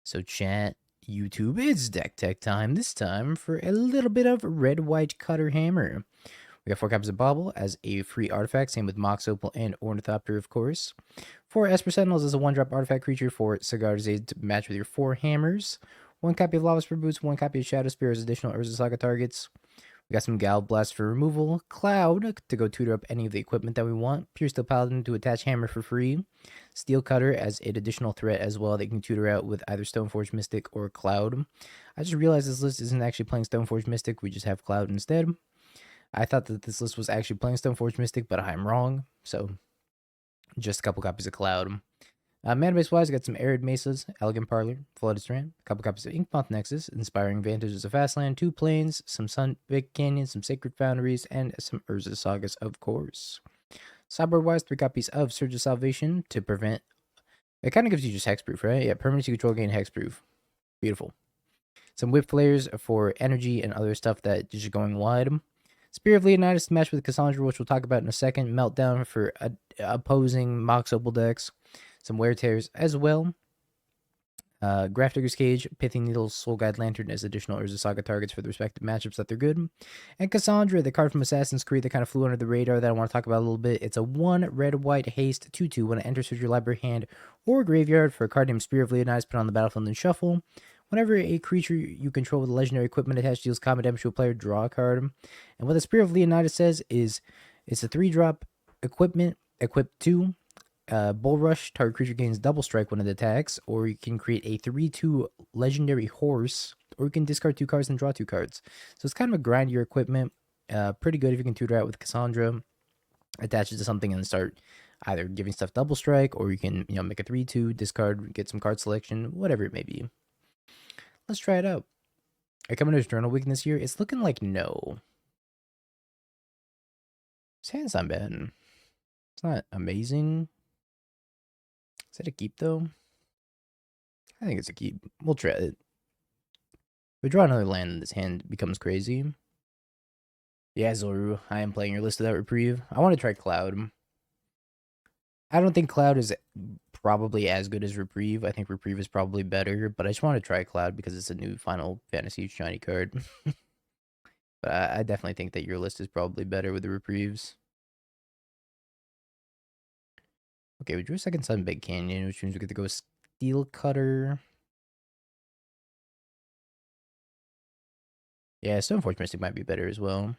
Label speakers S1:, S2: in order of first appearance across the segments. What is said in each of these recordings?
S1: So chat, YouTube, it's deck tech time. This time for a little bit of red-white cutter hammer. We got 4 copies of Bauble as a free artifact, same with Mox Opal and Ornithopter, of course. 4 Esper Sentinels as a 1-drop artifact creature for Sigarda's aid to match with your 4 hammers. 1 copy of Lavaspur Boots, 1 copy of Shadowspear as additional Urza Saga targets. We got some Galvanic Blast for removal, Cloud to go tutor up any of the equipment that we want, Puresteel Paladin to attach hammer for free, Steel Cutter as an additional threat as well that you can tutor out with either Stoneforge Mystic or Cloud. I just realized this list isn't actually playing Stoneforge Mystic, we just have Cloud instead. I thought that this list was actually playing Stoneforge Mystic, but I'm wrong, so just a couple copies of Cloud. Mana-base wise, got some Arid Mesas, Elegant Parlor, Flooded Strand, a couple copies of Inkmoth Nexus, Inspiring Vantage as a fast land, 2 planes, some Sunbaked Canyon, some Sacred Foundries, and some Urza Sagas, of course. Sideboard wise, 3 copies of Surge of Salvation to prevent. It kind of gives you just hexproof, right? Yeah, permanency control gain hexproof. Beautiful. Some Whipflares for energy and other stuff that is just going wide. Spear of Leonidas to match with Kassandra, which we'll talk about in a second. Meltdown for opposing Mox Opal decks. Some Wear Tears as well. Grafdigger's Cage, Pithing Needle, Soul Guide Lantern as additional Urza Saga targets for the respective matchups that they're good. And Kassandra, the card from Assassin's Creed that kind of flew under the radar that I want to talk about a little bit. It's a 1 red-white haste 2/2 when it enters your library, hand, or graveyard for a card named Spear of Leonidas put on the battlefield and shuffle. Whenever a creature you control with legendary equipment attached deals combat damage to a player, draw a card. And what the Spear of Leonidas says is it's a 3-drop equipment, equip 2. Bull Rush, target creature gains double strike when it attacks, or you can create a 3/2 legendary horse, or you can discard 2 cards and draw 2 cards. So it's kind of a grind your equipment. Pretty good if you can tutor out with Kassandra, attach it to something and start either giving stuff double strike, or you can make a 3/2, discard, get some card selection, whatever it may be. Let's try it out. Are you coming to Journal Week this year? It's looking like no. His hand's not bad. It's not amazing. Is that a keep, though? I think it's a keep. We'll try it. If we draw another land and this hand becomes crazy. Yeah, Zoru, I am playing your list without Reprieve. I want to try Cloud. I don't think Cloud is probably as good as Reprieve. I think Reprieve is probably better, but I just want to try Cloud because it's a new Final Fantasy shiny card. But I definitely think that your list is probably better with the Reprieves. Okay, we drew a second Sunbaked Canyon, which means we get to go Steel Cutter. Yeah, Stoneforge Mystic might be better as well.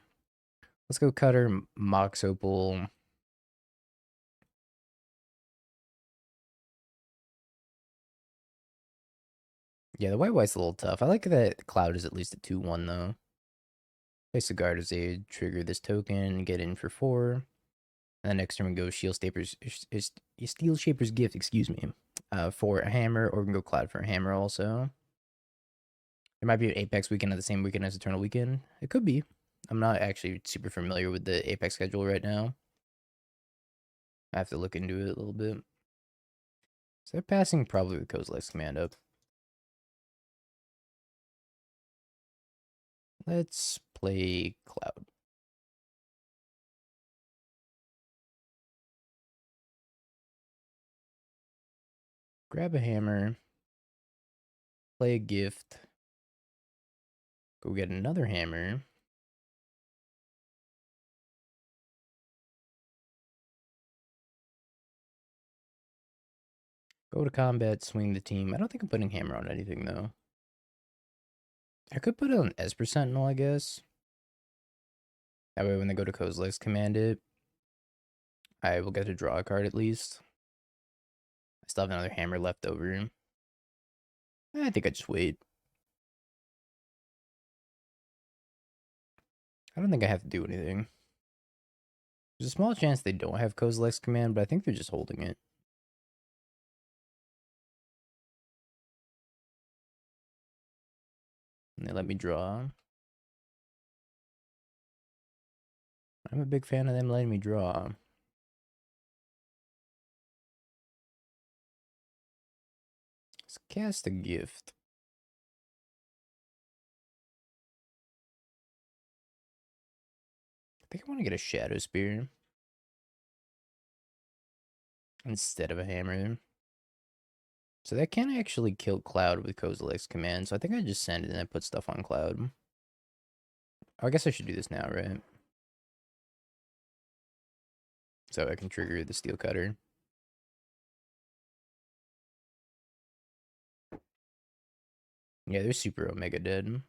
S1: Let's go Cutter, Mox Opal. Yeah, the white's a little tough. I like that Cloud is at least a 2/1 though. Play Sigarda's aid, trigger this token, get in for 4. And then next turn we go Steelshaper's Gift, excuse me, for a hammer, or we can go Cloud for a hammer also. There might be an Apex weekend at the same weekend as Eternal Weekend. It could be. I'm not actually super familiar with the Apex schedule right now. I have to look into it a little bit. So they're passing probably with Kozilek's command up. Let's play Cloud. Grab a hammer. Play a gift. Go get another hammer. Go to combat, swing the team. I don't think I'm putting hammer on anything, though. I could put it on Esper Sentinel, I guess. That way when they go to Kozilek's command it, I will get to draw a card at least. I still have another hammer left over. I think I just wait. I don't think I have to do anything. There's a small chance they don't have Kozilek's command, but I think they're just holding it. And they let me draw. I'm a big fan of them letting me draw. Let's cast a gift. I think I want to get a Shadowspear instead of a hammer. So that can actually kill Cloud with Kozilek's command, so I think I just send it and I put stuff on Cloud. Oh, I guess I should do this now, right? So I can trigger the Steel Cutter. Yeah, they're super Omega dead.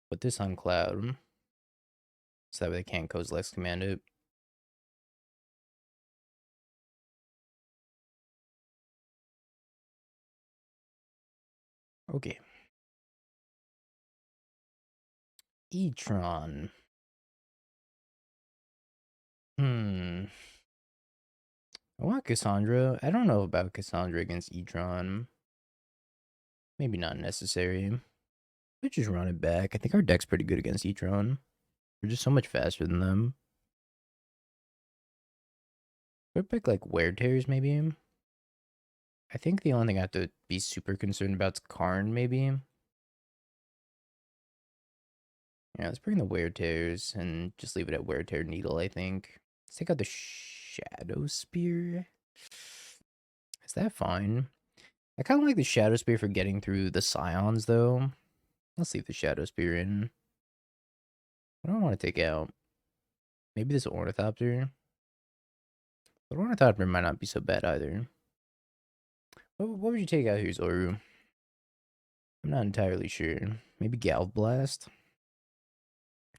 S1: Put this on Cloud. So that way they can't Kozilek's command it. Okay. E-Tron. I want Kassandra. I don't know about Kassandra against E-Tron. Maybe not necessary. We just run it back. I think our deck's pretty good against E-Tron. We're just so much faster than them. We're pick like Wear Tears, maybe. I think the only thing I have to be super concerned about is Karn, maybe. Yeah, let's bring the Wear Tears and just leave it at Wear Tear Needle, I think. Let's take out the Shadowspear. Is that fine? I kind of like the Shadowspear for getting through the Scions, though. Let's leave the Shadowspear in. What do I want to take out? Maybe this Ornithopter. But Ornithopter might not be so bad either. What would you take out here, Zoru? I'm not entirely sure. Maybe Galv Blast?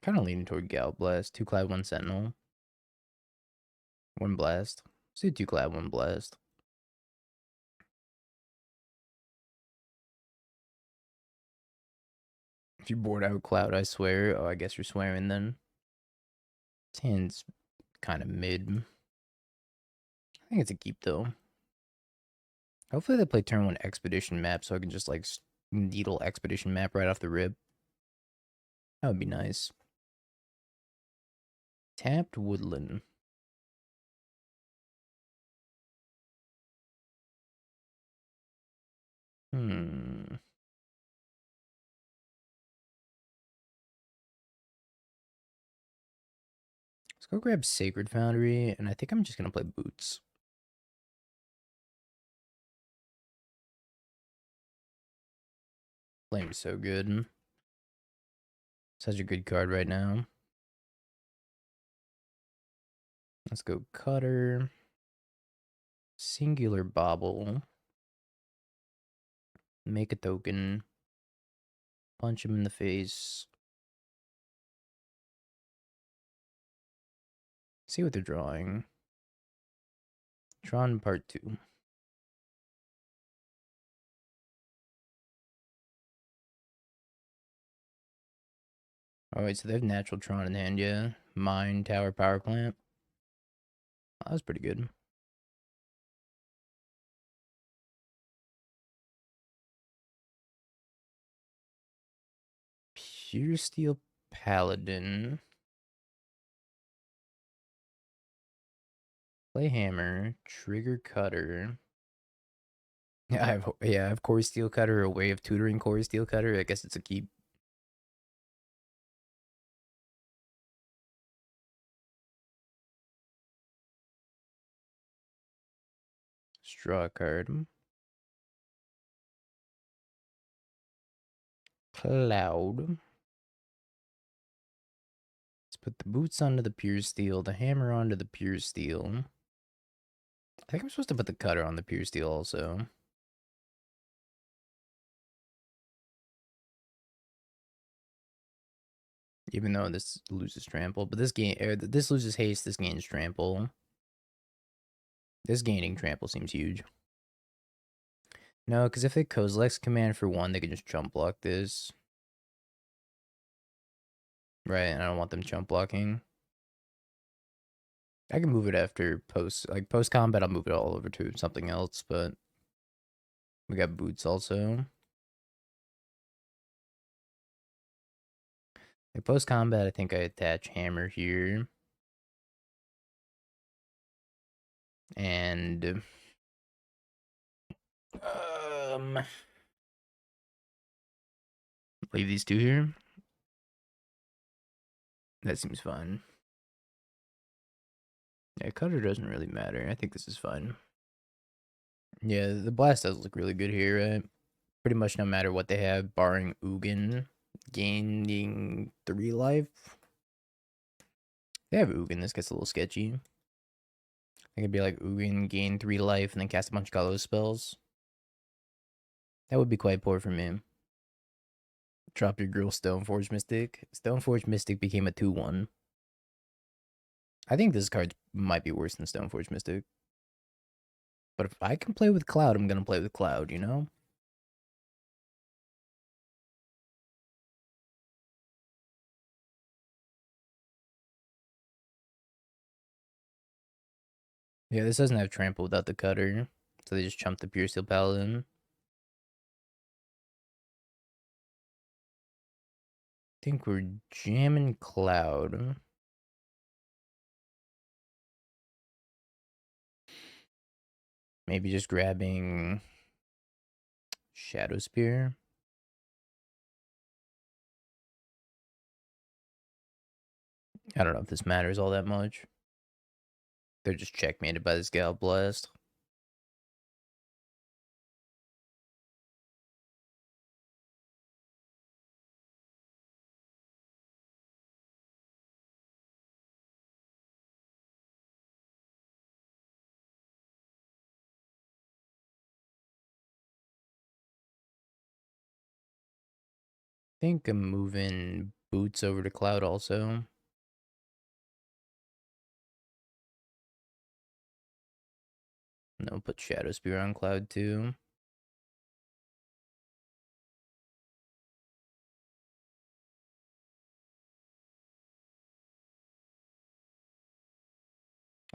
S1: Kind of leaning toward Galv Blast. 2 Cloud, 1 Sentinel. 1 Blast. Let's do 2 Cloud, 1 Blast. If you board out Cloud, I swear. Oh, I guess you're swearing then. This hand's kind of mid. I think it's a keep though. Hopefully they play turn 1 Expedition map so I can just like needle Expedition map right off the rip. That would be nice. Tapped Woodland. Let's go grab Sacred Foundry, and I think I'm just gonna play Boots. Flame's so good. Such a good card right now. Let's go Cutter. Singular Bauble. Make a token. Punch him in the face. See what they're drawing. Tron Part 2. Alright, so they have Natural Tron in hand, yeah. Mine, Tower, Power Plant. Oh, that was pretty good. Puresteel Paladin. Play Hammer. Trigger Cutter. I have Cori-Steel Cutter, a way of tutoring Cori-Steel Cutter. I guess it's a keep. Straw card. Cloud. Let's put the boots onto the Puresteel, the hammer onto the Puresteel. I think I'm supposed to put the cutter on the Puresteel also. Even though this loses trample, but this loses haste, this gains trample. This gaining trample seems huge. No, because if they Kozilek's command for 1, they can just jump block this. Right, and I don't want them jump blocking. I can move it after post combat, I'll move it all over to something else, but we got boots also. Like post combat, I think I attach hammer here. And leave these 2 here. That seems fine. Yeah, cutter doesn't really matter. I think this is fine. Yeah, the blast does look really good here, right? Pretty much no matter what they have, barring Ugin gaining 3 life. They have Ugin, this gets a little sketchy. I think it'd be like Ugin gain 3 life and then cast a bunch of Colossus spells. That would be quite poor for me. Drop your girl Stoneforge Mystic. Stoneforge Mystic became a 2/1. I think this card might be worse than Stoneforge Mystic. But if I can play with Cloud, I'm gonna play with Cloud, you know? Yeah, this doesn't have Trample without the Cutter. So they just chump the Puresteel Paladin. Think we're jamming Cloud. Maybe just grabbing Shadowspear. I don't know if this matters all that much. They're just checkmated by this Galvanic Blast. I think I'm moving Boots over to Cloud also. No, put Shadowspear on Cloud too.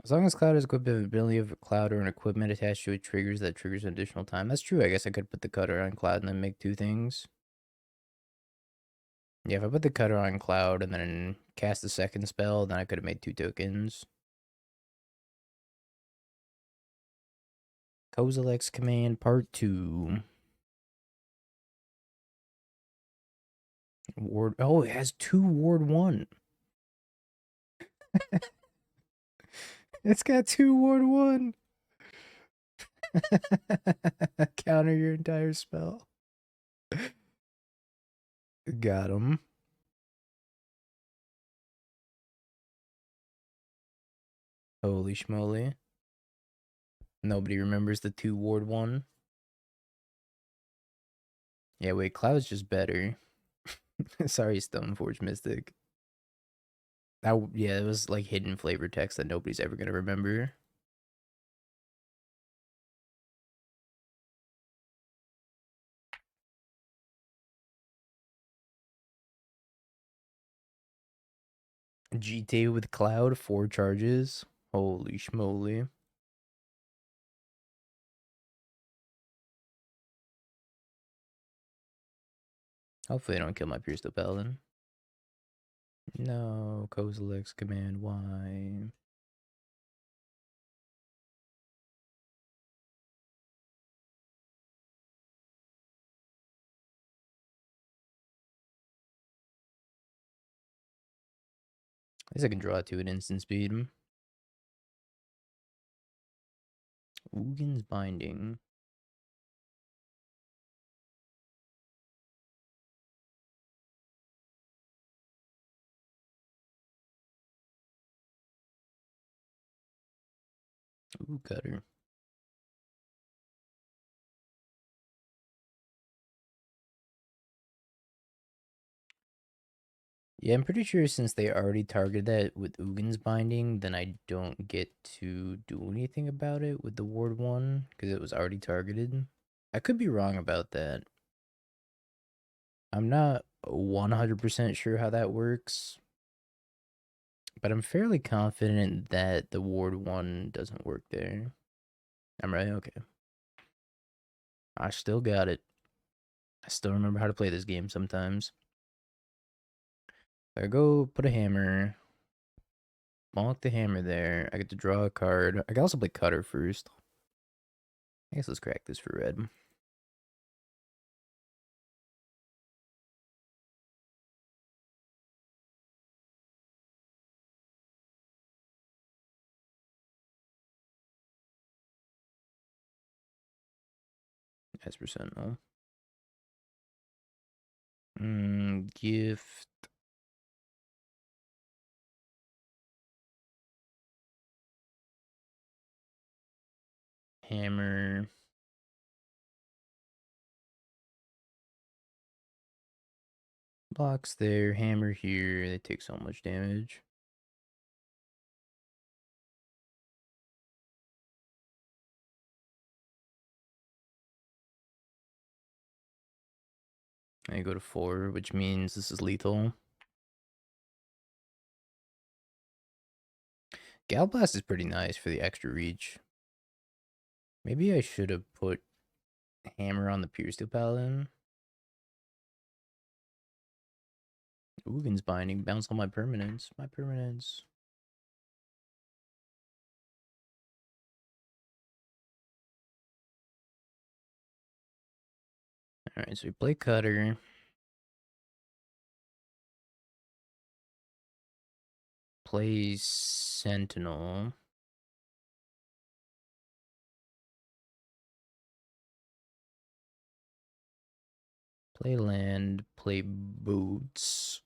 S1: As long as Cloud is equipped with the ability of a Cloud or an equipment attached to it triggers that triggers an additional time. That's true. I guess I could put the Cutter on Cloud and then make 2 things. Yeah, if I put the Cutter on Cloud and then cast the second spell, then I could have made 2 tokens. Kozilek's Command Part 2. Ward. Oh, it has 2 Ward 1. It's got 2 Ward 1. Counter your entire spell. Got him. Holy schmoly. Nobody remembers the 2 Ward 1. Yeah, wait, Cloud's just better. Sorry, Stoneforge Mystic. Yeah, it was like hidden flavor text that nobody's ever gonna remember. GTA with Cloud, 4 charges. Holy schmoly. Hopefully they don't kill my Puresteel Paladin. No, Kozilek's Command, why? At least I can draw 2 at instant speed. Ugin's Binding. Ooh, Cutter. Yeah, I'm pretty sure since they already targeted that with Ugin's Binding, then I don't get to do anything about it with the Ward 1, because it was already targeted. I could be wrong about that. I'm not 100% sure how that works, but I'm fairly confident that the Ward 1 doesn't work there. I'm right? Okay. I still got it. I still remember how to play this game sometimes. I go put a hammer, bonk the hammer there. I get to draw a card. I can also play Cutter first. I guess let's crack this for red. Esper Sentinel. Gift. Hammer. Blocks there. Hammer here. They take so much damage. I go to 4, which means this is lethal. Gal Blast is pretty nice for the extra reach. Maybe I should have put Hammer on the Puresteel Paladin. Uggin's Binding. Bounce all my permanents. My permanents. Alright, so we play Cutter. Play Sentinel. Play land. Play Boots.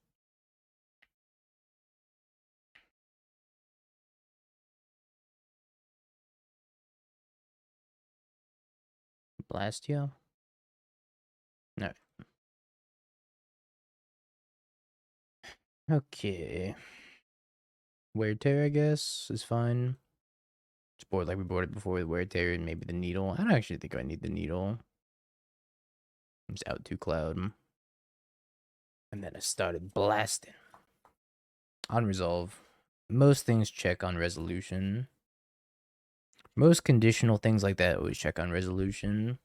S1: Blastio. Alright. Okay. Wear Tear, I guess, is fine. Just board like we boarded before with Wear Tear and maybe the Needle. I don't actually think I need the Needle. I'm just out to Cloud. And then I started blasting. On Resolve. Most things check on Resolution. Most conditional things like that always check on Resolution.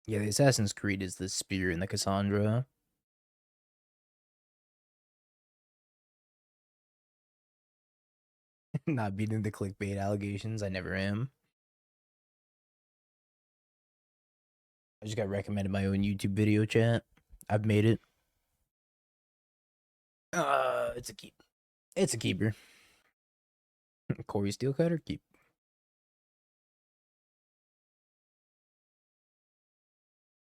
S1: Yeah, the Assassin's Creed is the Spear and the Kassandra. Not beating the clickbait allegations. I never am. I just got recommended my own YouTube video chat. I've made it. It's a keep. It's a keeper. Cori-Steel Cutter, keep.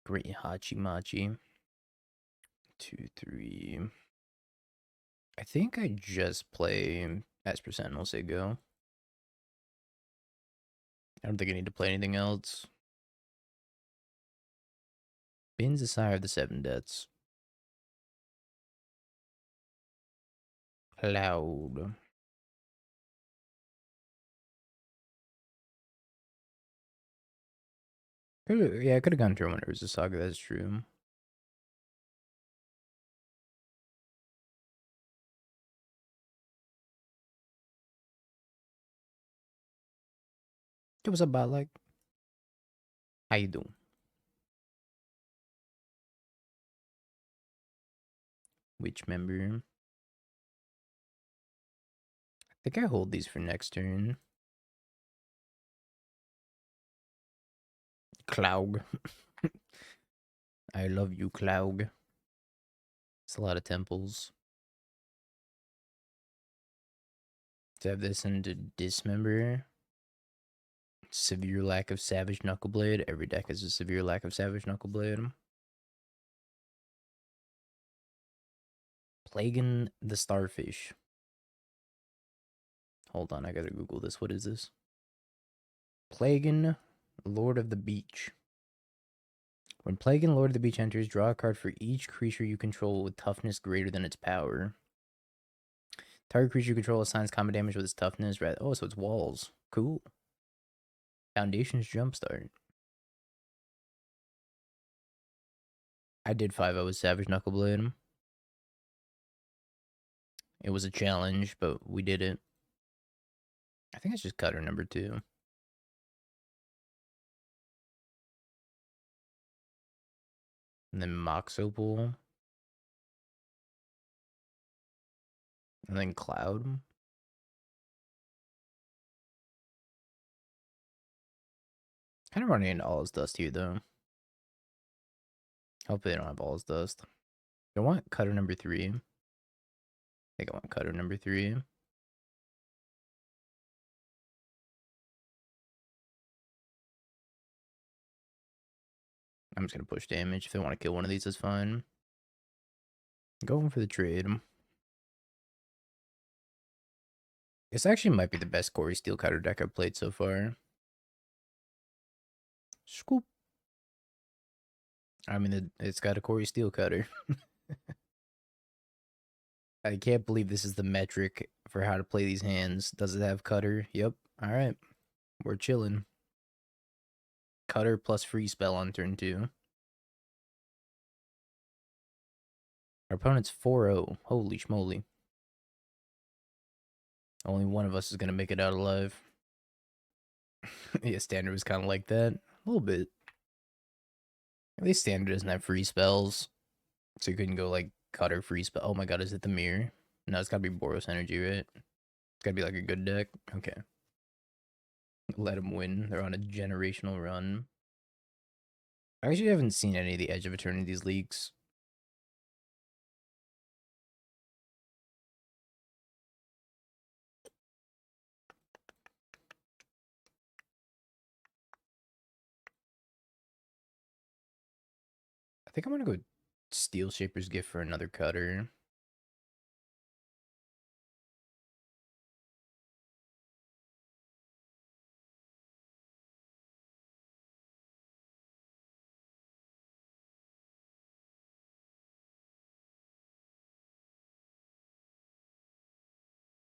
S1: Great Hachi Machi. 2, 3. I think I just play Esper Sentinel Sigo. I don't think I need to play anything else. Bin's the Sire of the Seven Deaths. Cloud. Yeah, I could have gone through when it was a Saga, that's true. Hey, what's up, bot like? How you doing? Which member? I think I hold these for next turn. Cloud. I love you, Cloud. It's a lot of temples. To have this into Dismember. Severe lack of Savage Knuckleblade. Every deck has a severe lack of Savage Knuckleblade. Plaguing the Starfish. Hold on, I gotta Google this. What is this? Plaguing Lord of the Beach. When Plaguing Lord of the Beach enters, draw a card for each creature you control with toughness greater than its power. Target creature you control assigns combat damage with its toughness. Oh, so it's walls. Cool. Foundation's Jumpstart. I did 5 with Savage Knuckleblade. It was a challenge, but we did it. I think it's just Cutter number 2. And then Mox Opal. And then Cloud. Kind of running into all his dust here, though. Hopefully they don't have all his dust. I want Cutter number 3. I think I want Cutter number 3. I'm just gonna push damage. If they want to kill one of these, that's fine. Going for the trade. This actually might be the best Cori-Steel Cutter deck I've played so far. Scoop. I mean, it's got a Cori-Steel Cutter. I can't believe this is the metric for how to play these hands. Does it have Cutter? Yep. Alright. We're chilling. Cutter plus free spell on turn 2. Our opponent's 4-0. Holy schmoly. Only one of us is going to make it out alive. Yeah, Standard was kind of like that. A little bit. At least Standard doesn't have free spells. So you couldn't go like Cutter free spell. Oh my god, is it the mirror? No, it's gotta be Boros Energy, right? It's gotta be like a good deck. Okay. Let them win. They're on a generational run. I actually haven't seen any of the Edge of Eternity's leaks. I think I'm gonna go Steelshaper's Gift for another Cutter.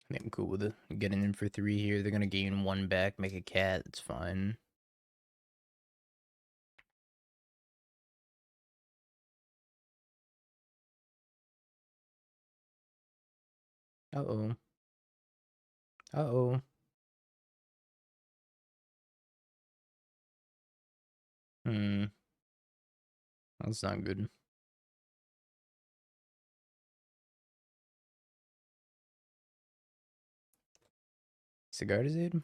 S1: I think I'm cool with it. Getting in for 3 here. They're gonna gain 1 back, make a cat. It's fine. Uh-oh. Uh-oh. That's not good. Sigarda's aid?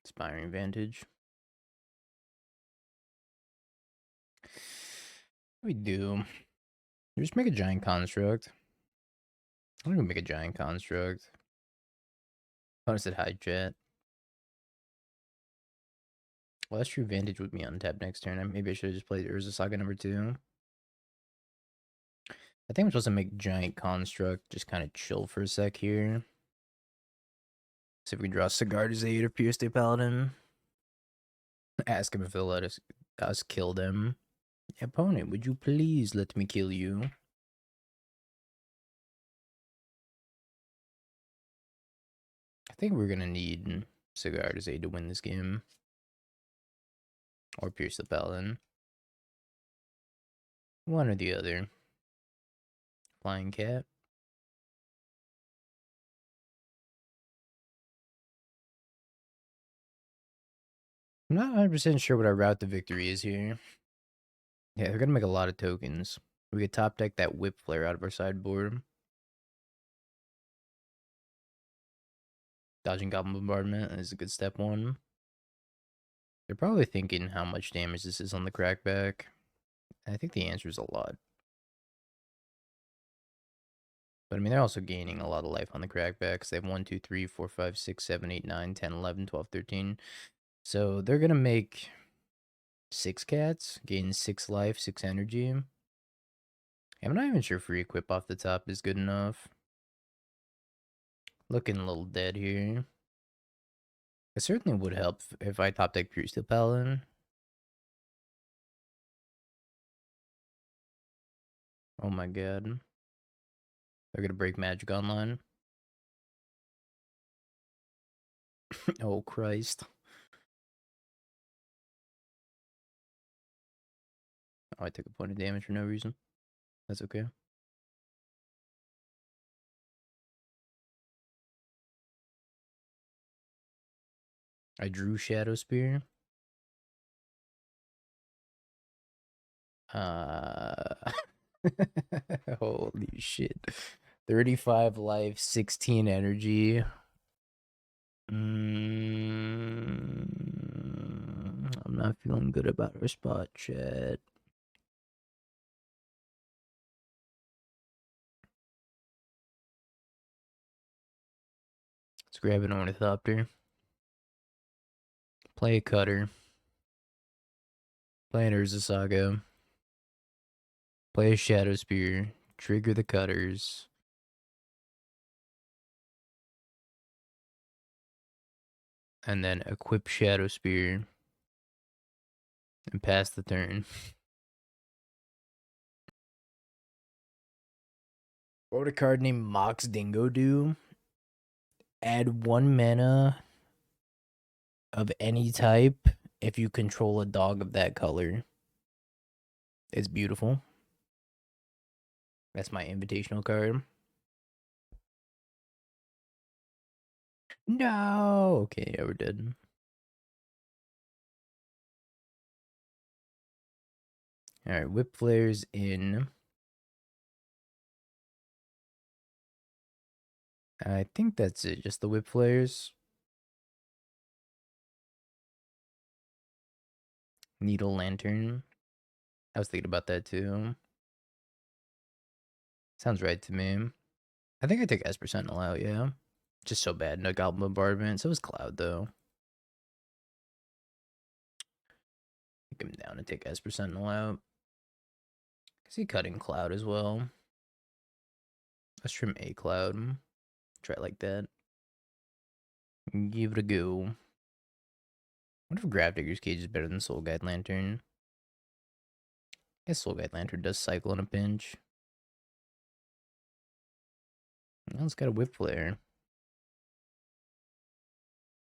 S1: Inspiring Vantage. What do we do? We just make a giant construct. I'm gonna make a giant construct. Opponent said hi, chat. Well, that's true. Vantage would be untapped next turn. Maybe I should have just played Urza Saga number 2. I think I'm supposed to make giant construct. Just kind of chill for a sec here. See if we can draw Sigarda's aid or Puresteel Paladin. Ask him if they'll let us kill them. Opponent, would you please let me kill you? I think we're gonna need Sigarda's aid to win this game. Or Puresteel Paladin. One or the other. Flying cat. I'm not 100% sure what our route to victory is here. Yeah, they're gonna make a lot of tokens. We could top deck that Whipflare out of our sideboard. Dodging Goblin Bombardment is a good step 1. They're probably thinking how much damage this is on the crackback. I think the answer is a lot. But I mean, they're also gaining a lot of life on the crackbacks. They have 1, 2, 3, 4, 5, 6, 7, 8, 9, 10, 11, 12, 13. So they're gonna make 6 cats, gain 6 life, 6 energy. I'm not even sure free equip off the top is good enough. Looking a little dead here. It certainly would help if I top deck Puresteel Paladin. Oh my god. They're gonna break Magic Online. Oh Christ. Oh, I took a point of damage for no reason. That's okay. I drew Shadowspear. Holy shit. 35 life, 16 energy. I'm not feeling good about our spot, chat. Let's grab an Ornithopter. Play a Cutter. Play an Urza Saga. Play a Shadowspear. Trigger the Cutters. And then equip Shadowspear. And pass the turn. Wrote a card named Mox Dingo Do. Add 1 mana of any type if you control a dog of that color. It's beautiful. That's my invitational card. No! Okay, yeah, we're dead. Alright, Whipflare's in. I think that's it, just the Whipflares. Needle Lantern. I was thinking about that too. Sounds right to me. I think I take Esper Sentinel out, yeah. Just so bad, no Goblin Bombardment. So was Cloud, though. Take him down and take Esper Sentinel out. Is he cutting Cloud as well? Let's trim a Cloud. Try it like that. Give it a go. What if Grafdigger's Cage is better than Soul Guide Lantern? I guess Soul Guide Lantern does cycle in a pinch. Well, it's got a Whipflare.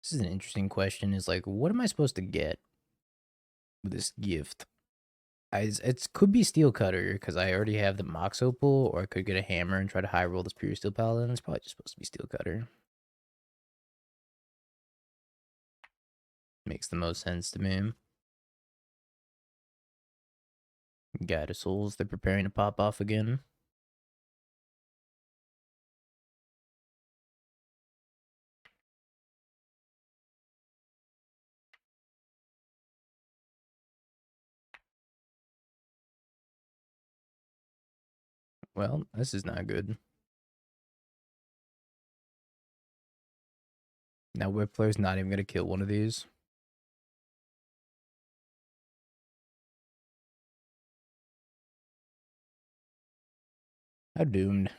S1: This is an interesting question. Is like, what am I supposed to get with this gift? It could be Steel Cutter, because I already have the Mox Opal, or I could get a hammer and try to high roll this Puresteel Paladin. It's probably just supposed to be Steel Cutter. Makes the most sense to me. Guide of Souls, they're preparing to pop off again. Well, this is not good. Now Whipflare's not even going to kill one of these. How doomed.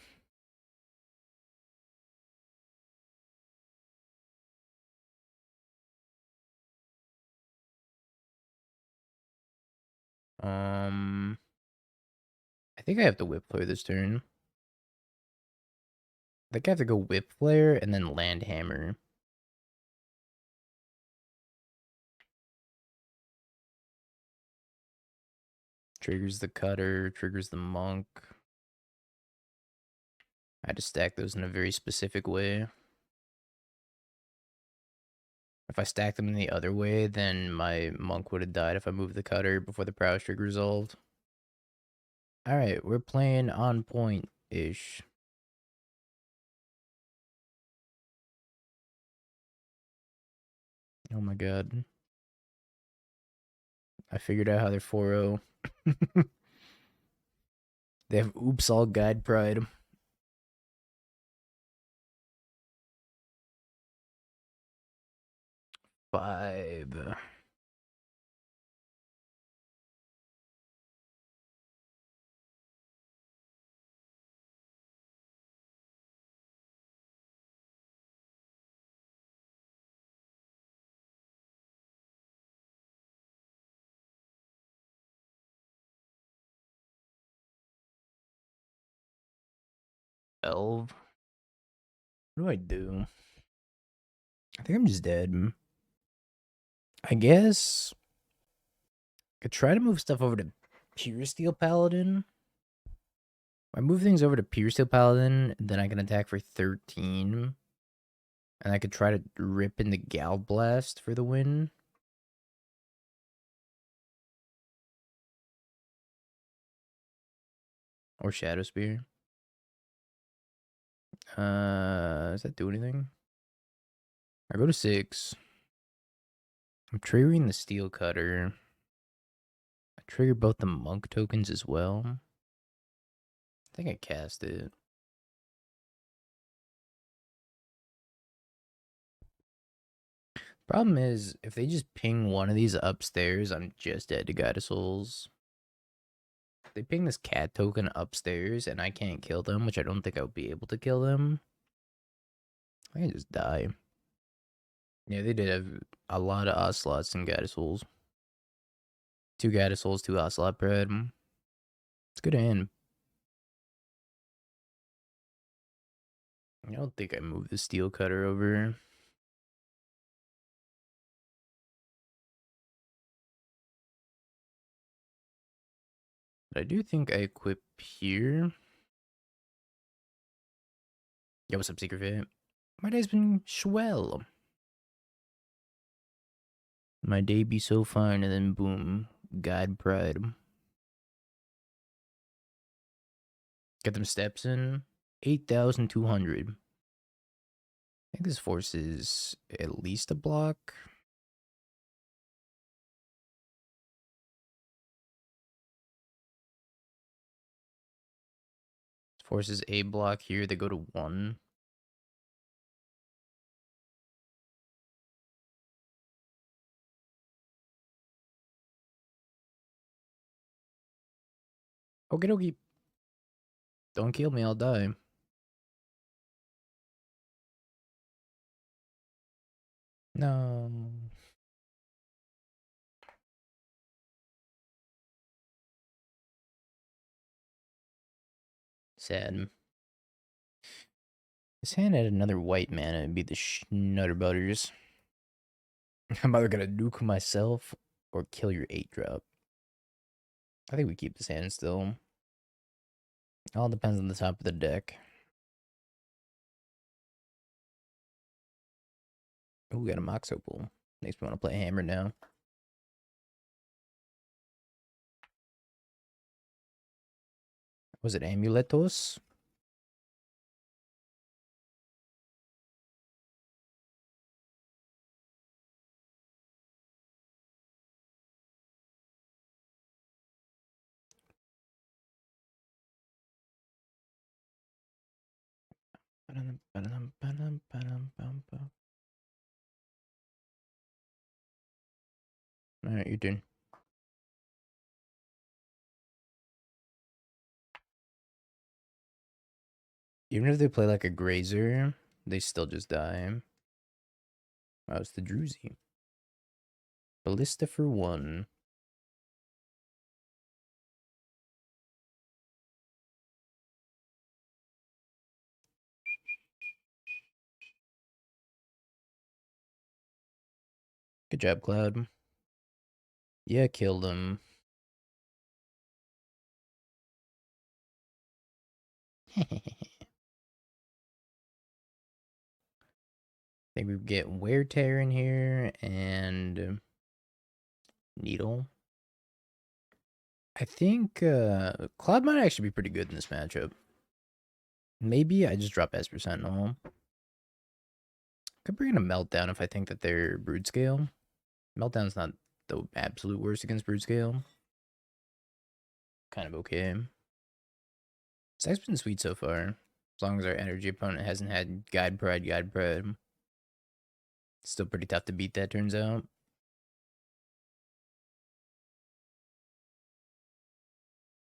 S1: I think I have to Whipflare this turn. I think I have to go Whipflare and then land Hammer. Triggers the Cutter, triggers the Monk. I had to stack those in a very specific way. If I stacked them in the other way, then my Monk would have died if I moved the Cutter before the Prowess Trigger resolved. Alright, we're playing on point-ish. Oh my god. I figured out how they're 4-0. They have Oops All Guide Pride. Five. What do I do? I think I'm just dead. I guess I could try to move stuff over to Puresteel Paladin. If I move things over to Puresteel Paladin, then I can attack for 13. And I could try to rip into Galvanic Blast for the win. Or Shadowspear. Does that do anything? I go to 6. I'm triggering the Steel Cutter. I trigger both the Monk tokens as well. I think I cast it. Problem is, if they just ping one of these upstairs, I'm just dead to God of Souls. If they ping this cat token upstairs and I can't kill them, which I don't think I would be able to kill them, I can just die. Yeah, they did have a lot of Ocelots and God of Souls. 2 God of Souls, 2 Ocelot bread. It's good hand. I don't think I moved the Steel Cutter over. But I do think I equip here. Yo, what's up, Secret Fit? My day's been swell. My day be so fine, and then boom, God pride. Get them steps in. 8,200. I think this forces at least a block. Forces a block here. They go to 1. Okie dokie. Don't kill me, I'll die. No. Sad. This hand had another white mana, it'd be the Schnutterbutters. I'm either gonna nuke myself or kill your 8-drop. I think we keep this hand still. All depends on the top of the deck. Oh, we got a Mox Opal. Makes me want to play Hammer now. Was it Amuletos? Alright, you're doing. Even if they play like a Grazer, they still just die. Oh, it's the Druzy. Ballista for 1. Good job, Cloud. Yeah, killed him. I think we get Wear Tear in here and Needle. I think Cloud might actually be pretty good in this matchup. Maybe I just drop Esper Sentinel. Could bring in a Meltdown if I think that they're Brood Scale. Meltdown's not the absolute worst against Brood Scale. Kind of okay. This been sweet so far. As long as our energy opponent hasn't had Guide Pride. Still pretty tough to beat, that turns out.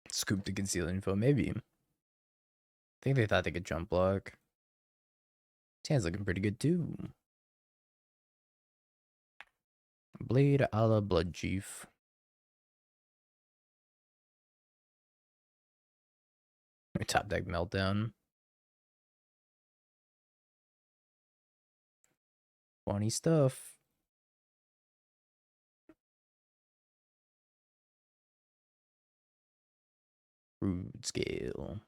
S1: Scoop to conceal info, maybe. I think they thought they could jump block. This hand's looking pretty good too. Blade a la Blood Chief. Top deck Meltdown. Funny stuff. Brood Scale.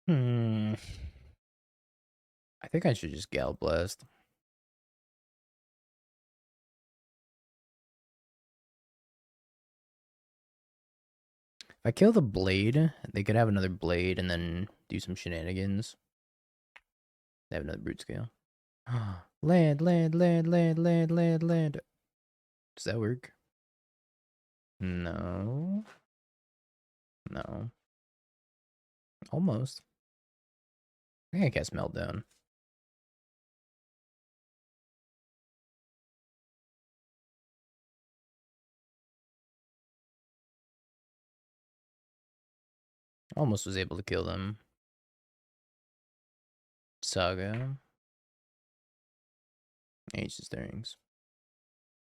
S1: I think I should just Gal Blast. If I kill the Blade, they could have another Blade and then do some shenanigans. They have another Brute Scale. Land. Does that work? No. No. Almost. I think I cast Meltdown. Almost was able to kill them. Saga. Ancient Stirrings.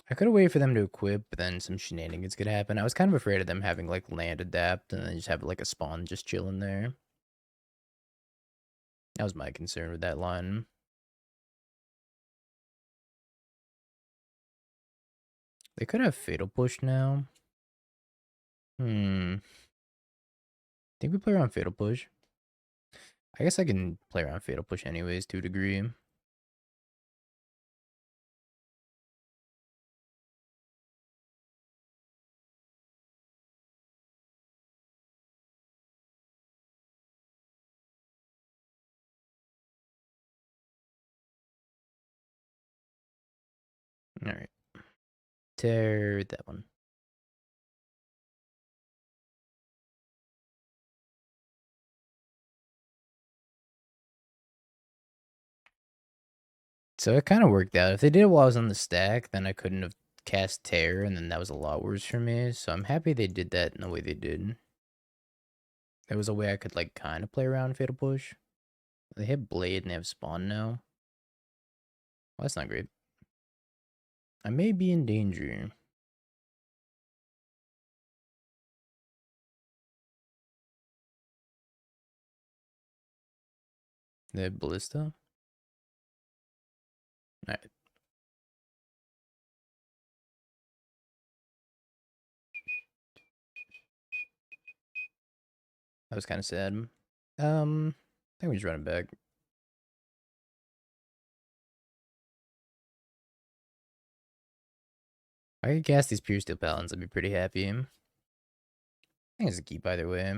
S1: I could have waited for them to equip, but then some shenanigans could happen. I was kind of afraid of them having like land adapt and then just have like a spawn just chilling there. That was my concern with that line. They could have Fatal Push now. Think we play around Fatal Push? I guess I can play around Fatal Push anyways to a degree. Alright. Tear that one. So it kind of worked out. If they did it while I was on the stack, then I couldn't have cast Tear, and then that was a lot worse for me. So I'm happy they did that in the way they did. There was a way I could like kind of play around Fatal Push. They have Blade and they have Spawn now. Well, that's not great. I may be in danger. They have Ballista. Alright. That was kind of sad. I think we just run it back. If I could cast these Puresteel Paladins, I'd be pretty happy. I think it's a keep either way.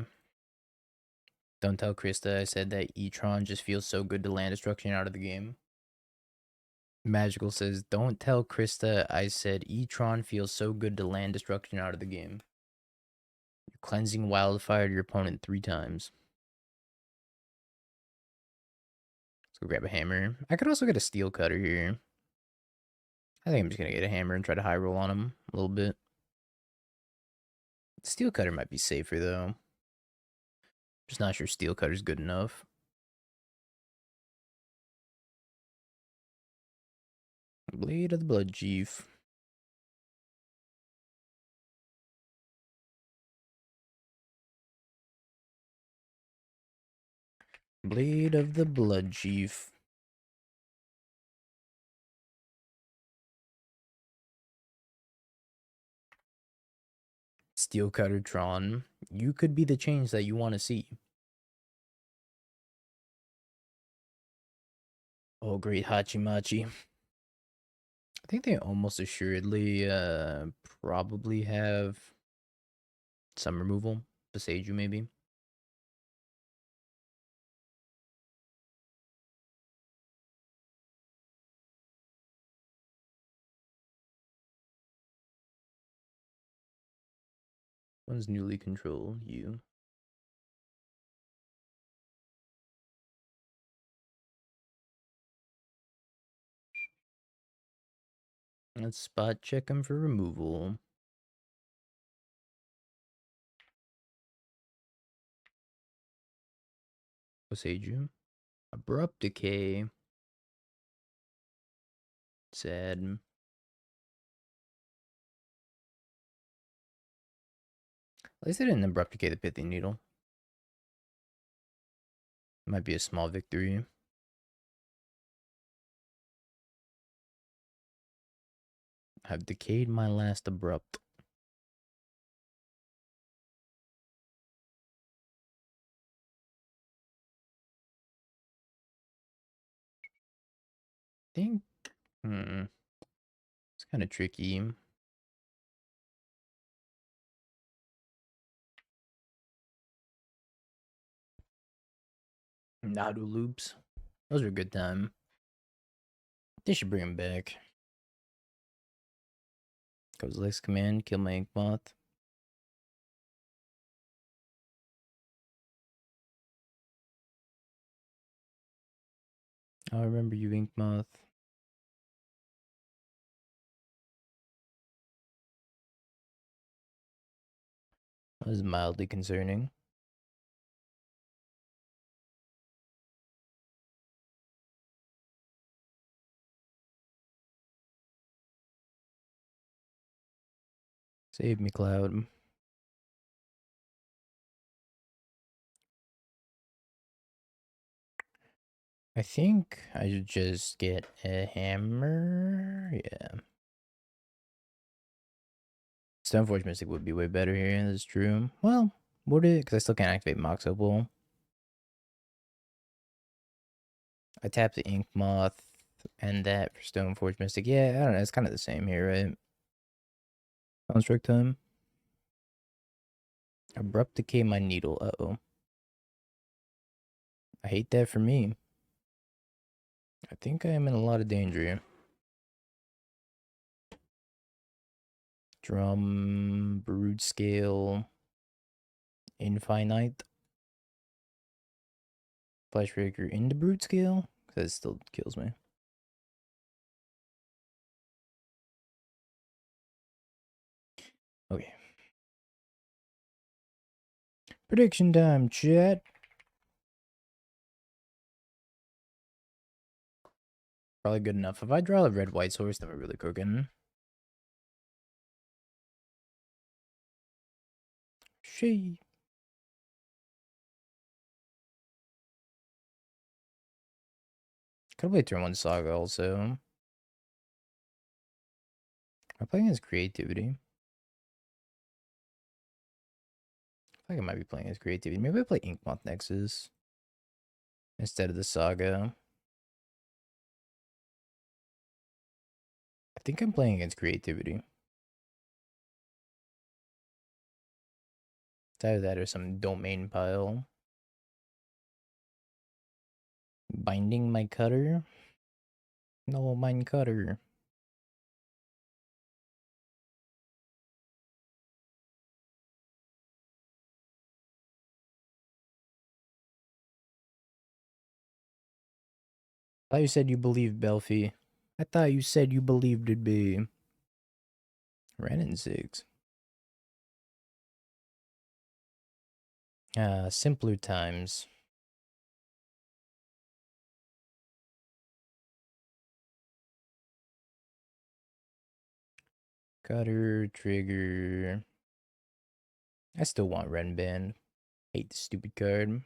S1: Don't tell Krista I said that E-Tron just feels so good to land destruction out of the game. Magical says, don't tell Krista I said E-Tron feels so good to land destruction out of the game. You're cleansing Wildfire to your opponent 3 times. Let's go grab a hammer. I could also get a Steel Cutter here. I think I'm just going to get a hammer and try to high roll on him a little bit. Steel Cutter might be safer though. Just not sure Steel Cutter's good enough. Blade of the Blood Chief. Blade of the Blood Chief. Steel Cutter Tron. You could be the change that you want to see. Oh, great Hachimachi. I think they almost assuredly probably have some removal. Beseiju, maybe. One's newly control you. Let's spot check him for removal. Beseiju. Abrupt Decay. Sad. At least I didn't Abrupt Decay the Pithing Needle. Might be a small victory. I've decayed my last Abrupt. Think. It's kind of tricky. Nadu loops. Those were a good time. They should bring him back. Goes Lex command, kill my Inkmoth. I remember you, Inkmoth. That was mildly concerning. Save me, Cloud. I think I should just get a hammer. Yeah. Stoneforge Mystic would be way better here. That's true. Well, would it? Because I still can't activate Mox Opal. I tap the Inkmoth and that for Stoneforge Mystic. Yeah, I don't know. It's kind of the same here, right? Construct time. Abrupt Decay my needle. Uh-oh. I hate that for me. I think I am in a lot of danger here. Drum, Brood Scale, Infinite. Flashbreaker into Brood Scale? Because it still kills me. Okay. Prediction time, chat. Probably good enough. If I draw a red-white source, then we're really cooking. She. Could play turn 1 Saga also. I'm playing as creativity. I feel like I might be playing as creativity. Maybe I play Inkmoth Nexus instead of the Saga. I think I'm playing against creativity. It's either that or some domain pile. Binding my cutter? No, mine cutter. I thought you said you believed Belfi. I thought you said you believed it'd be Ren and 6. Simpler times. Cutter, trigger. I still want Ren Band. Hate the stupid card.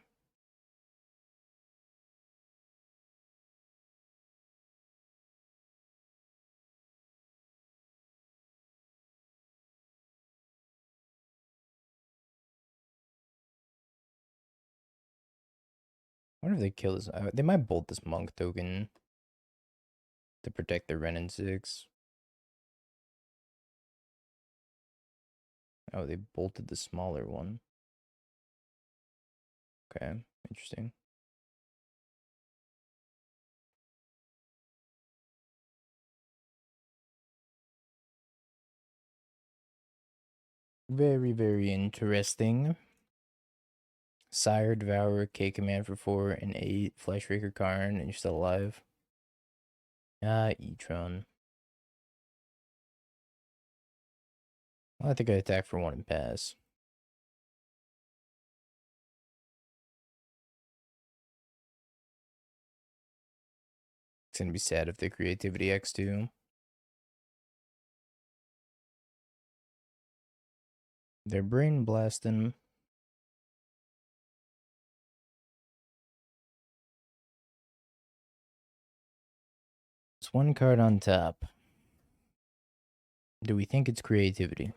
S1: I wonder if they kill this. They might bolt this monk token to protect the Ren and 6. Oh, they bolted the smaller one. Okay, interesting. Very, very interesting. Sire, Devourer, K Command for 4 and 8, Fleshraker Karn, and you're still alive. E-Tron. Well, I think I attack for 1 and pass. It's gonna be sad if they creativity X2. They're brain blasting. It's 1 card on top. Do we think it's creativity?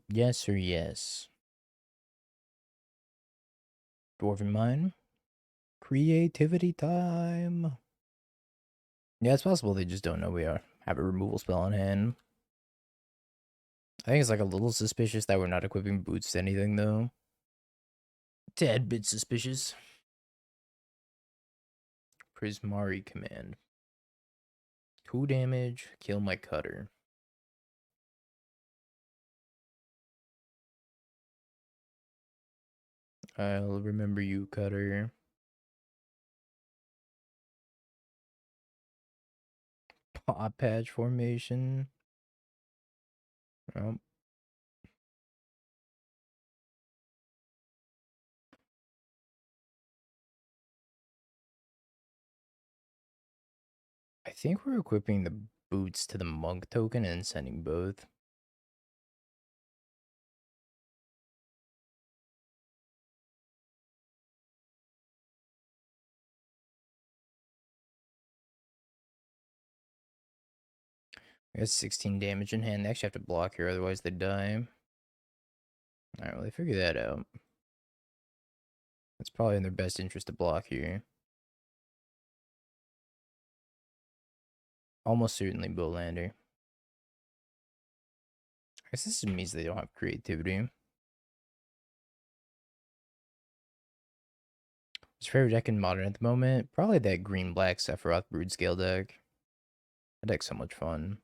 S1: Yes or yes? Dwarven Mine? Creativity time! Yeah, it's possible they just don't know we have a removal spell on hand. I think it's like a little suspicious that we're not equipping boots to anything, though. Tad bit suspicious. Prismari command. 2 damage, kill my cutter. I'll remember you, cutter. Hot patch formation. Oh. I think we're equipping the boots to the monk token and sending both. We got 16 damage in hand. They actually have to block here, otherwise they die. Alright, well, they figure that out. It's probably in their best interest to block here. Almost certainly Bowlander. I guess this means they don't have creativity. His favorite deck in Modern at the moment? Probably that green-black Sephiroth Brood-Scale deck. That deck's so much fun.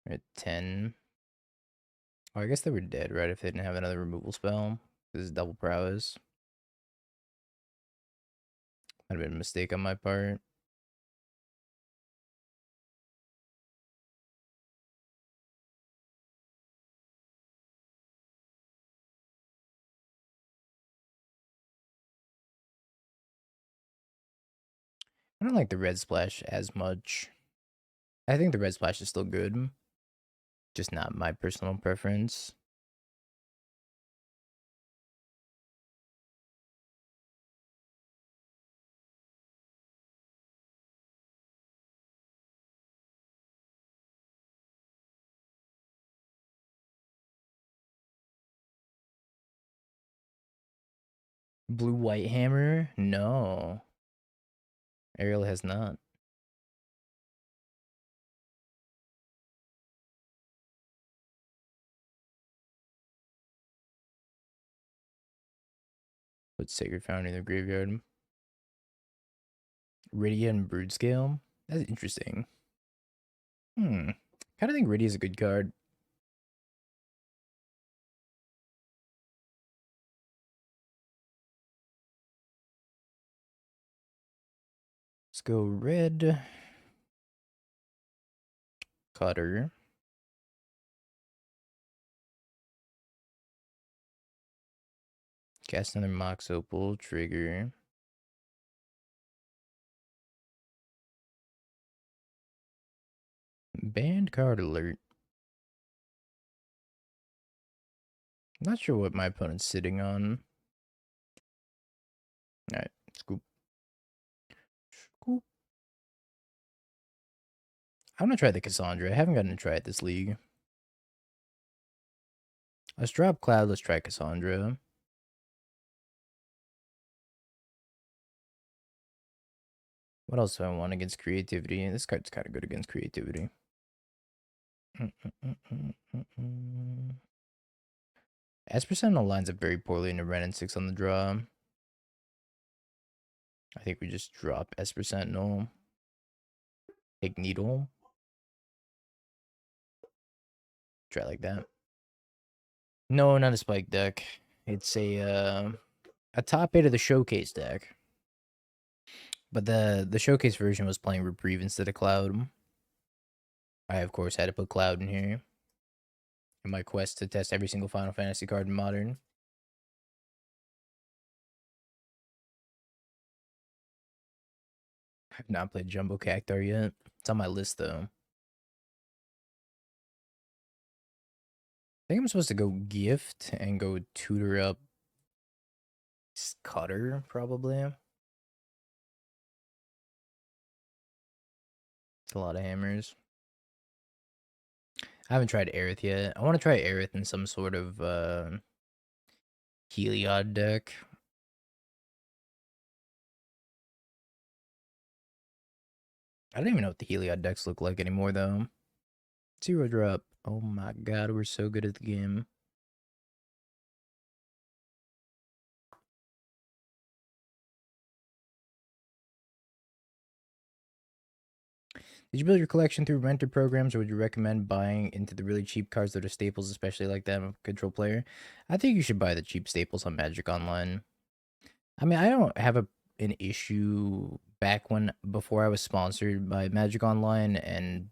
S1: At 10. Oh, I guess they were dead, right? If they didn't have another removal spell. This is double prowess. Might have been a mistake on my part. I don't like the red splash as much. I think the red splash is still good. Just not my personal preference. Blue-white hammer? No. Ariel has not. Put Sacred Foundry in the graveyard. Rydia and Brood-Scale? That's interesting. Kind of think Rydia is a good card. Let's go red. Cutter. Cast another Mox Opal. Trigger. Banned card alert. Not sure what my opponent's sitting on. Alright, scoop. Scoop. I'm gonna try the Kassandra. I haven't gotten to try it this league. Let's drop Cloud. Let's try Kassandra. What else do I want against creativity? This card's kind of good against creativity. Esper Sentinel lines up very poorly into Ren and 6 on the draw. I think we just drop Esper Sentinel. Take Needle. Try like that. No, not a spike deck. It's a top 8 of the showcase deck. But the showcase version was playing Reprieve instead of Cloud. I, of course, had to put Cloud in here. In my quest to test every single Final Fantasy card in Modern. I've not played Jumbo Cactar yet. It's on my list, though. I think I'm supposed to go Gift and go tutor up Cutter, probably. It's a lot of hammers. I haven't tried Aerith yet. I want to try Aerith in some sort of Heliod deck. I don't even know what the Heliod decks look like anymore, though. 0 drop. Oh my god, we're so good at the game. Did you build your collection through renter programs, or would you recommend buying into the really cheap cards that are staples, especially like that of a control player? I think you should buy the cheap staples on Magic Online. I mean, I don't have an issue back when before I was sponsored by Magic Online and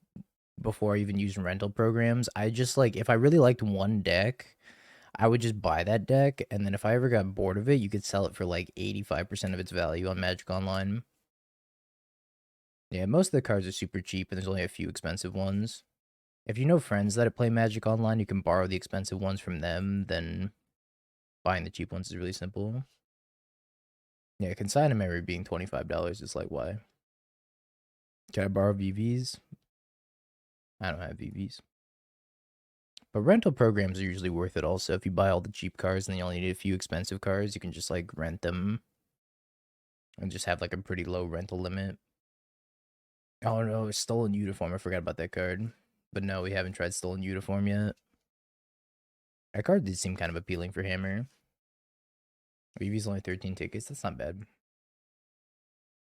S1: before I even used rental programs. I just like if I really liked one deck, I would just buy that deck, and then if I ever got bored of it, you could sell it for like 85% of its value on Magic Online. Yeah, most of the cards are super cheap, and there's only a few expensive ones. If you know friends that play Magic Online, you can borrow the expensive ones from them, then buying the cheap ones is really simple. Yeah, Consignment Memory being $25 is like, why? Can I borrow VVs? I don't have VVs. But rental programs are usually worth it also. If you buy all the cheap cars and then you only need a few expensive cars, you can just like rent them and just have like a pretty low rental limit. Oh no, Stolen Uniform. I forgot about that card. But no, we haven't tried Stolen Uniform yet. That card did seem kind of appealing for Hammer. VV's only 13 tickets. That's not bad.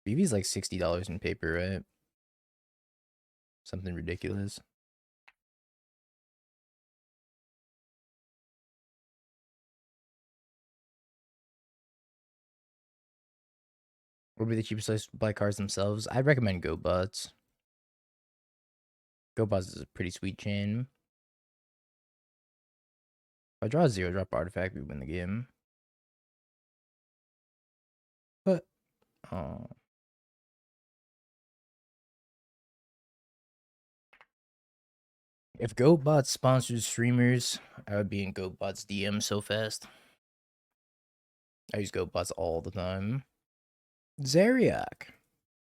S1: VV's like $60 in paper, right? Something ridiculous. What would be the cheapest place to buy cards themselves? I'd recommend GoBots. GoBots is a pretty sweet chain. If I draw a 0-drop artifact, we win the game. But, oh. If GoBots sponsors streamers, I would be in GoBots DM so fast. I use GoBots all the time. Zeriak.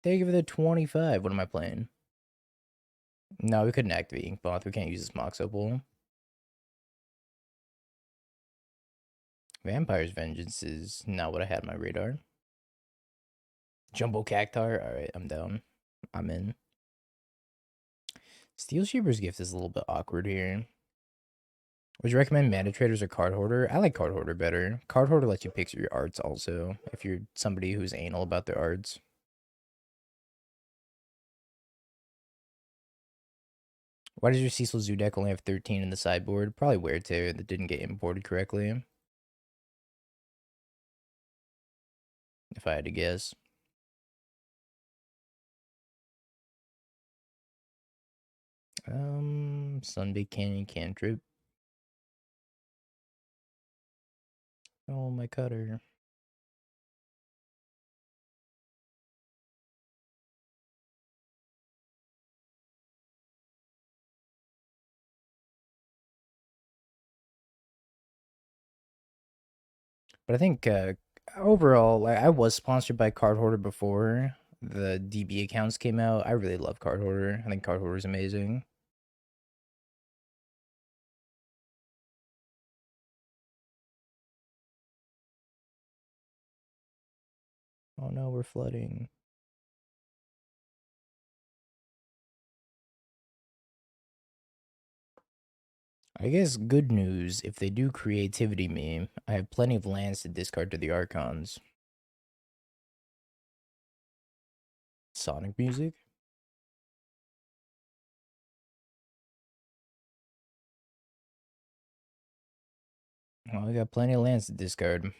S1: Thank you for the 25. What am I playing? No, we couldn't activate Inkmoth. We can't use this Mox Opal. Vampire's Vengeance is not what I had on my radar. Jumbo Cactar? Alright, I'm down. I'm in. Steelshaper's Gift is a little bit awkward here. Would you recommend Mana Traders or Card Hoarder? I like Card Hoarder better. Card Hoarder lets you pick your arts also, if you're somebody who's anal about their arts. Why does your Cecil Zoo deck only have 13 in the sideboard? Probably Wear Tear that didn't get imported correctly. If I had to guess. Sunbaked Canyon cantrip. Oh, my cutter. But I think overall, like I was sponsored by Card Hoarder before the DB accounts came out. I really love Card Hoarder. I think Card Hoarder is amazing. Oh no, we're flooding. I guess good news, if they do creativity me, I have plenty of lands to discard to the Archons. Sonic music? Well, I got plenty of lands to discard.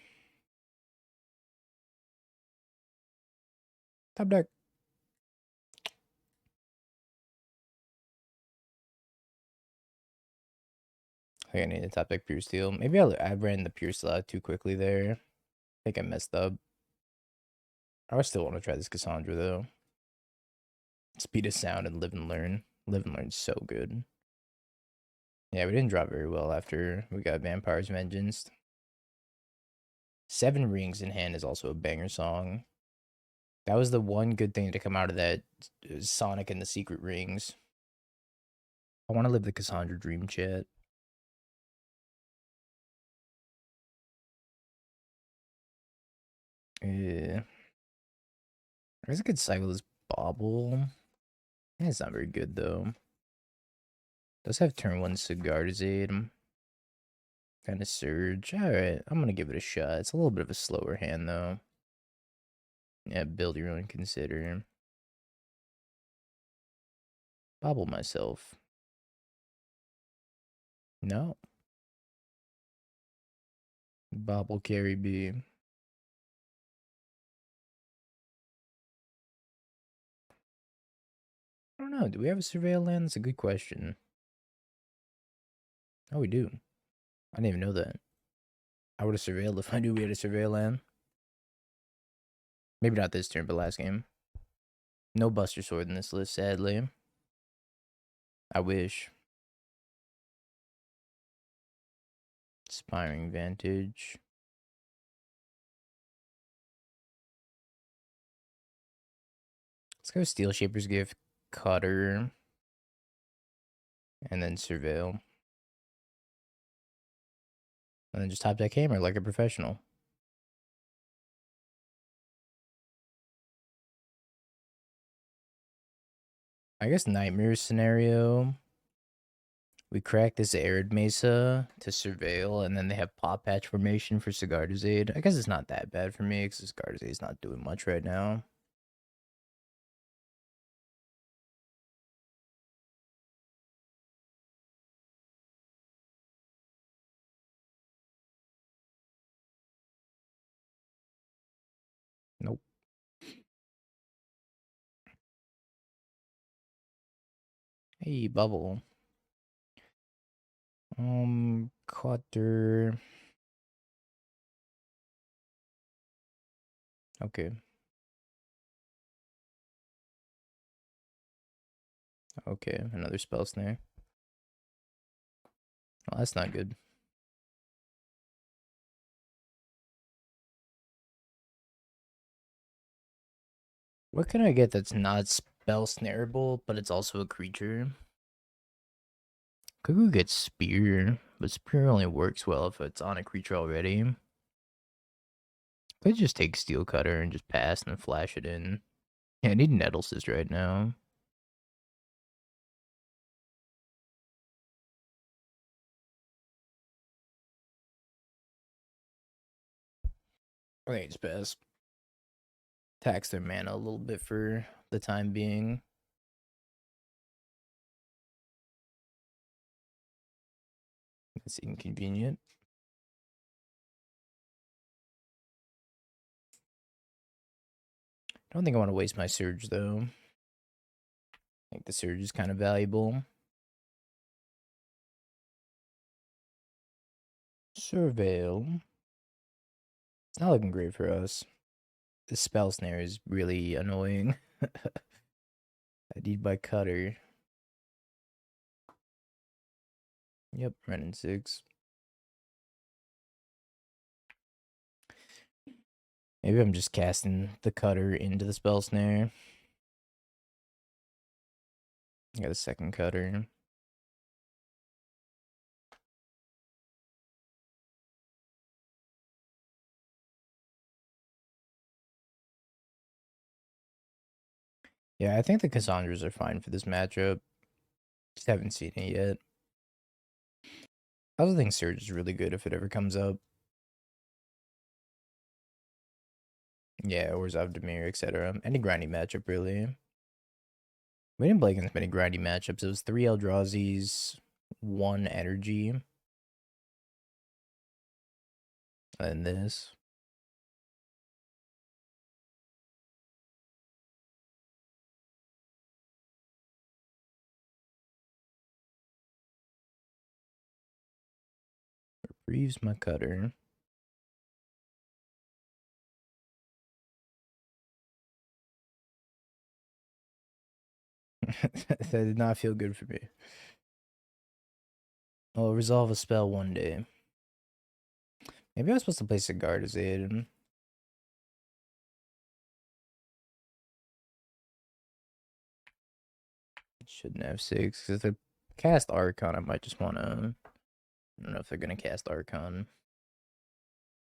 S1: Top deck. I think I need to top deck Puresteel. Maybe I ran the Puresteel out too quickly there. I think I messed up. I still want to try this Kassandra though. Speed of Sound and Live and Learn. Live and Learn's so good. Yeah, we didn't draw very well after we got Vampire's Vengeance. 7 Rings in Hand is also a banger song. That was the one good thing to come out of that Sonic and the Secret Rings. I want to live the Kassandra dream, chat. Yeah. I guess I could cycle this Bauble. It's not very good though. Does have turn 1 Sigarda's aid. Kind of Surge. Alright, I'm gonna give it a shot. It's a little bit of a slower hand though. Yeah, build your own consider. Bauble myself. No. Bauble carry B. I don't know. Do we have a surveil land? That's a good question. Oh, we do. I didn't even know that. I would have surveilled if I knew we had a surveil land. Maybe not this turn, but last game. No Buster Sword in this list, sadly. I wish. Inspiring Vantage. Let's go Steelshaper's Gift, Cutter, and then Surveil. And then just top deck Hammer like a professional. I guess Nightmare scenario. We crack this Arid Mesa to Surveil, and then they have Pop Patch formation for Sigarda's Aid. I guess it's not that bad for me, because Sigarda's Aid's not doing much right now. Nope. Hey, Bubble. Cutter. Okay. Okay, another spell snare. Well, that's not good. What can I get that's not spell snareable, but it's also a creature? Could get Spear, but Spear only works well if it's on a creature already. Could just take Steel Cutter and just pass and flash it in. Yeah, I need Nettlesist right now. I think it's best. Tax their mana a little bit for the time being. It's inconvenient. I don't think I want to waste my Surge, though. I think the Surge is kind of valuable. Surveil. It's not looking great for us. The spell snare is really annoying. I need my Cutter. Yep, running 6. Maybe I'm just casting the Cutter into the spell snare. I got a second Cutter. Yeah, I think the Kassandras are fine for this matchup. Just haven't seen it yet. I also think Surge is really good if it ever comes up. Yeah, or Zavdemir, etc. Any grindy matchup, really. We didn't play against many grindy matchups. It was 3 Eldrazi's, 1 Energy. And this. Reeves my Cutter. That did not feel good for me. I'll resolve a spell one day. Maybe I was supposed to play Sigarda's Aid. Shouldn't have 6. Because if they cast Archon, I might just want to... I don't know if they're going to cast Archon.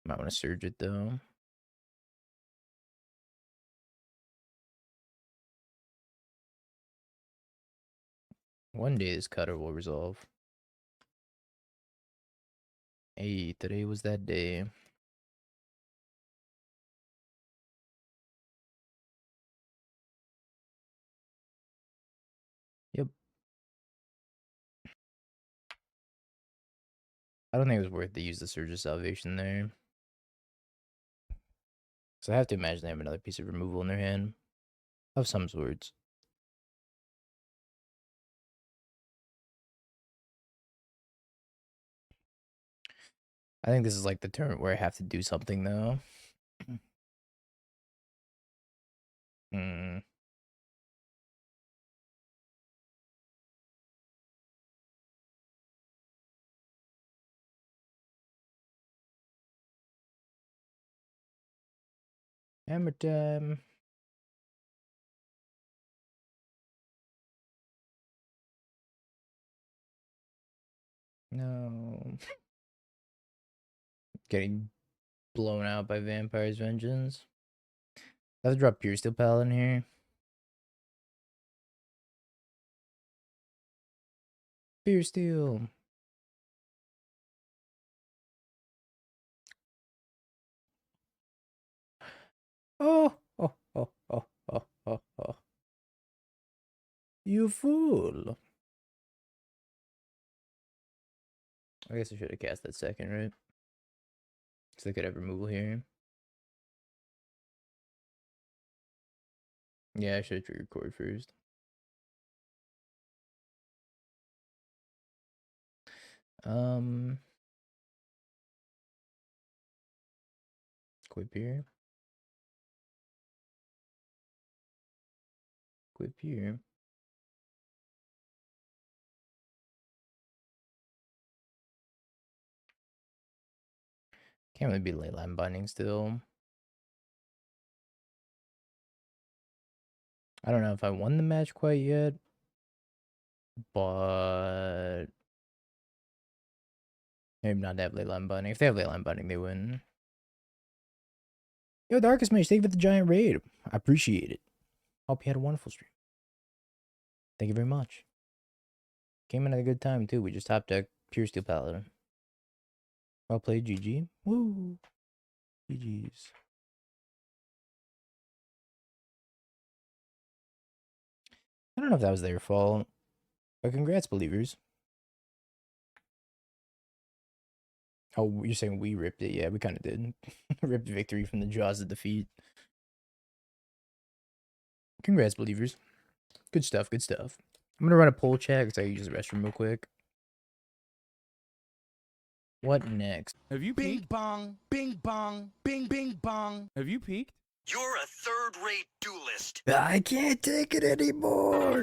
S1: Might want to Surge it, though. One day this Cutter will resolve. Hey, today was that day. Yep. I don't think it was worth to use the Surge of Salvation there. So I have to imagine they have another piece of removal in their hand. Of some sorts. I think this is like the turn where I have to do something though. Hmm. Hammer time. No. Getting blown out by Vampire's Vengeance. I have to drop Puresteel Paladin here. Puresteel. Oh, oh, oh, oh, oh, oh, oh. You fool. I guess I should have cast that second, right? Because they could have removal here. Yeah, I should have triggered Cord first. Equip here. Equip here. Can't really be Leyline Binding still. I don't know if I won the match quite yet, but maybe not to have Leyline Binding. If they have Leyline Binding, they win. Yo, Darkest Mage, thank you for the giant raid. I appreciate it. Hope you had a wonderful stream. Thank you very much. Came in at a good time, too. We just top deck Puresteel Paladin. Well played, GG. Woo. GG's. I don't know if that was their fault, but congrats, believers. Oh, you're saying we ripped it? Yeah, we kind of did. Ripped victory from the jaws of defeat. Congrats, believers. Good stuff, good stuff. I'm gonna run a poll chat because I use the restroom real quick. What next?
S2: Have you peeked? Bing bong, bing bong. Have you peeked?
S3: You're a third-rate duelist.
S1: I can't take it anymore.